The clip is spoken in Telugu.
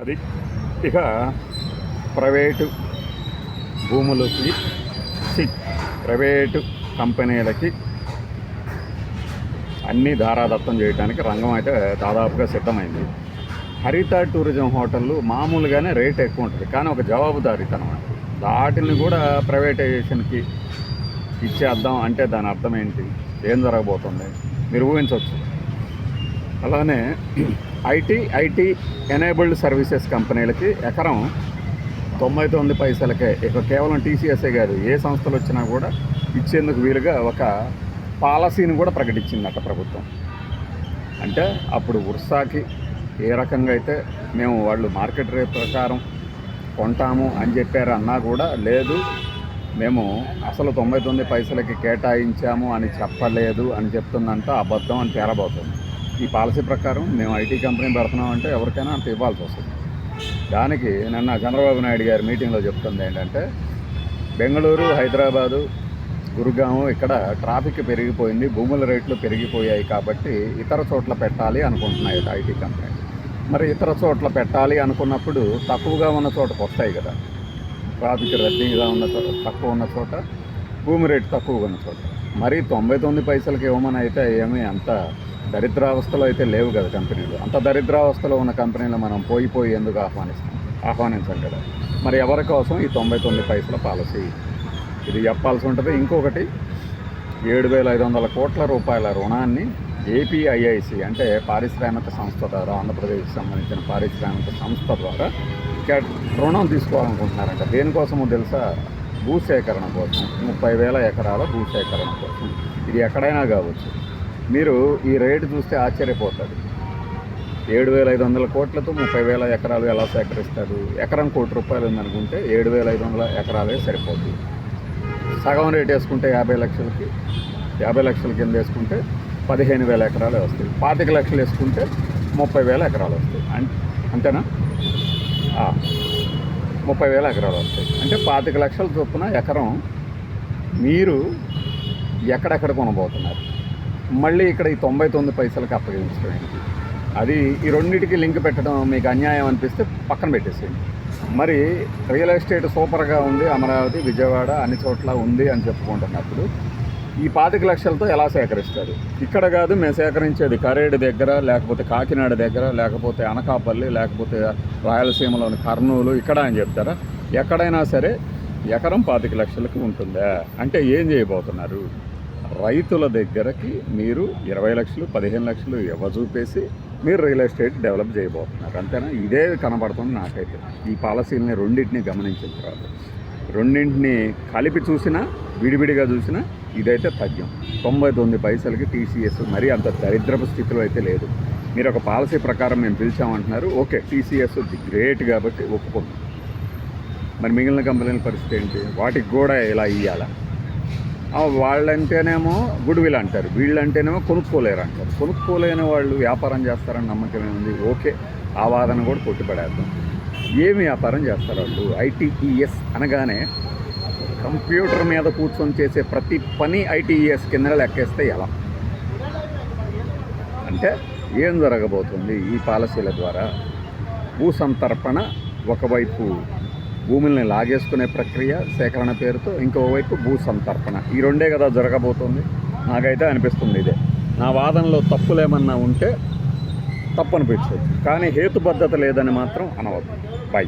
అది ఇక ప్రైవేటు భూములకి ప్రైవేటు కంపెనీలకి అన్నీ ధారాదత్తం చేయడానికి రంగం అయితే దాదాపుగా సిద్ధమైంది. హరిత టూరిజం హోటళ్ళు మామూలుగానే రేట్ ఎక్కువ ఉంటుంది, కానీ ఒక జవాబుదారీతనం వాటిని కూడా ప్రైవేటైజేషన్కి ఇచ్చేద్దాం అంటే దాని అర్థం ఏంటి, ఏం జరగబోతుంది మీరు ఊహించవచ్చు. అలానే ఐటీ ఎనేబుల్డ్ సర్వీసెస్ కంపెనీలకి ఎకరం 99 పైసలకే, ఇక కేవలం టీసీఎస్ఏ కాదు ఏ సంస్థలు వచ్చినా కూడా ఇచ్చేందుకు వీలుగా ఒక పాలసీని కూడా ప్రకటించిందట ప్రభుత్వం. అంటే అప్పుడు ఉర్సాకి ఏ రకంగా అయితే మేము వాళ్ళు మార్కెట్ రేట్ ప్రకారం కొంటాము అని చెప్పారు అన్నా కూడా లేదు, మేము అసలు 99 పైసలకి కేటాయించాము అని చెప్పలేదు అని చెప్తుందంతా అబద్ధం అని తేలబోతుంది. ఈ పాలసీ ప్రకారం మేము ఐటీ కంపెనీ పెడుతున్నామంటే ఎవరికైనా అంత ఇవ్వాల్సి వస్తుంది. దానికి నిన్న చంద్రబాబు నాయుడు గారి మీటింగ్లో చెప్తుంది ఏంటంటే, బెంగళూరు, హైదరాబాదు, గురుగాం ఇక్కడ ట్రాఫిక్ పెరిగిపోయింది, భూముల రేట్లు పెరిగిపోయాయి కాబట్టి ఇతర చోట్ల పెట్టాలి అనుకుంటున్నాయి ఐటీ కంపెనీ. మరి ఇతర చోట్ల పెట్టాలి అనుకున్నప్పుడు తక్కువగా ఉన్న చోటకు వస్తాయి కదా, ట్రాఫిక్ రద్దీగా ఉన్న చోట, తక్కువ ఉన్న చోట, భూమి రేటు తక్కువగా ఉన్న చోట. మరి 99 పైసలకి ఇవ్వమని అయితే ఏమీ అంత దరిద్రావస్థలో అయితే లేవు కదా కంపెనీలు. అంత దరిద్రావస్థలో ఉన్న కంపెనీలు మనం పోయి ఎందుకు ఆహ్వానించాం కదా. మరి ఎవరి కోసం ఈ 99 పైసల పాలసీ, ఇది చెప్పాల్సి ఉంటుంది. ఇంకొకటి 7,500 కోట్ల రూపాయల రుణాన్ని ఏపీఐఐసి అంటే పారిశ్రామిక సంస్థ ద్వారా, ఆంధ్రప్రదేశ్కి సంబంధించిన పారిశ్రామిక సంస్థ ద్వారా రుణం తీసుకోవాలనుకుంటున్నారంట. దేనికోసమో తెలుసా? భూసేకరణ కోసం, 30,000 ఎకరాల భూసేకరణ కోసం. ఇది ఎక్కడైనా కావచ్చు. మీరు ఈ రేటు చూస్తే ఆశ్చర్యపోతారు. 7,500 కోట్లతో 30,000 ఎకరాలు ఎలా సేకరిస్తారు? ఎకరం ₹1,00,00,000 ఉందనుకుంటే 7,500 ఎకరాలే సరిపోతుంది. సగం రేటు వేసుకుంటే 50 లక్షలకి, 50 లక్షల కింద వేసుకుంటే 15,000 ఎకరాలే వస్తాయి. 25 లక్షలు వేసుకుంటే 30,000 ఎకరాలు వస్తాయి. అంతేనా? 30,000 ఎకరాలు వస్తాయి. అంటే 25 లక్షల చొప్పున ఎకరం మీరు ఎక్కడెక్కడ కొనబోతున్నారు? మళ్ళీ ఇక్కడ ఈ 99 పైసలకి అప్పగించడం, అది ఈ రెండింటికి లింక్ పెట్టడం మీకు అన్యాయం అనిపిస్తే పక్కన పెట్టేసేయండి. మరి రియల్ ఎస్టేట్ సూపర్గా ఉంది, అమరావతి, విజయవాడ అన్ని చోట్ల ఉంది అని చెప్పుకుంటున్నప్పుడు ఈ 25 లక్షలతో ఎలా సేకరిస్తారు? ఇక్కడ కాదు మేము సేకరించేది కరేడు దగ్గర, లేకపోతే కాకినాడ దగ్గర, లేకపోతే అనకాపల్లి, లేకపోతే రాయలసీమలోని కర్నూలు ఇక్కడ అని చెప్తారా? ఎక్కడైనా సరే ఎకరం 25 లక్షలకి ఉంటుందా? అంటే ఏం చేయబోతున్నారు? రైతుల దగ్గరకి మీరు 20 లక్షలు, 15 లక్షలు ఇవ్వచూపేసి మీరు రియల్ ఎస్టేట్ డెవలప్ చేయబోతున్నారు. అంతేనా? ఇదే కనబడుతుంది నాకైతే. ఈ పాలసీలని రెండింటిని గమనించిన తర్వాత, రెండింటిని కలిపి చూసినా, విడివిడిగా చూసినా ఇదైతే తథ్యం. 99 పైసలకి టీసీఎస్ మరీ అంత దరిద్రపు స్థితిలో అయితే లేదు. మీరు ఒక పాలసీ ప్రకారం మేము పిలిచామంటున్నారు, ఓకే, టీసీఎస్ గ్రేట్ కాబట్టి ఒప్పుకుందాం. మరి మిగిలిన కంపెనీల పరిస్థితి ఏంటి? వాటికి కూడా ఇలా ఇవ్వాలా? వాళ్ళంటేనేమో గుడ్ విల్ అంటారు, వీళ్ళంటేనేమో కొనుక్కోలేరు అంటారు. కొనుక్కోలేని వాళ్ళు వ్యాపారం చేస్తారని నమ్మకం ఏముంది? ఓకే, ఆ వాదన కూడా కొట్టిపడేద్దాం. ఏమి వ్యాపారం చేస్తారు వాళ్ళు? ఐటీఈఎస్ అనగానే కంప్యూటర్ మీద కూర్చొని చేసే ప్రతి పని ఐటీఈఎస్ కింద లెక్కేస్తే ఎలా? అంటే ఏం జరగబోతుంది ఈ పాలసీల ద్వారా? భూసంతర్పణ, ఒకవైపు భూముల్ని లాగేసుకునే ప్రక్రియ సేకరణ పేరుతో, ఇంకోవైపు భూసంతర్పణ, ఈ రెండే కదా జరగబోతుంది. నాకైతే అనిపిస్తుంది ఇదే. నా వాదనలో తప్పులేమన్నా ఉంటే తప్పు అనిపించవచ్చు, కానీ హేతుబద్ధత లేదని మాత్రం అనవద్దు. బై.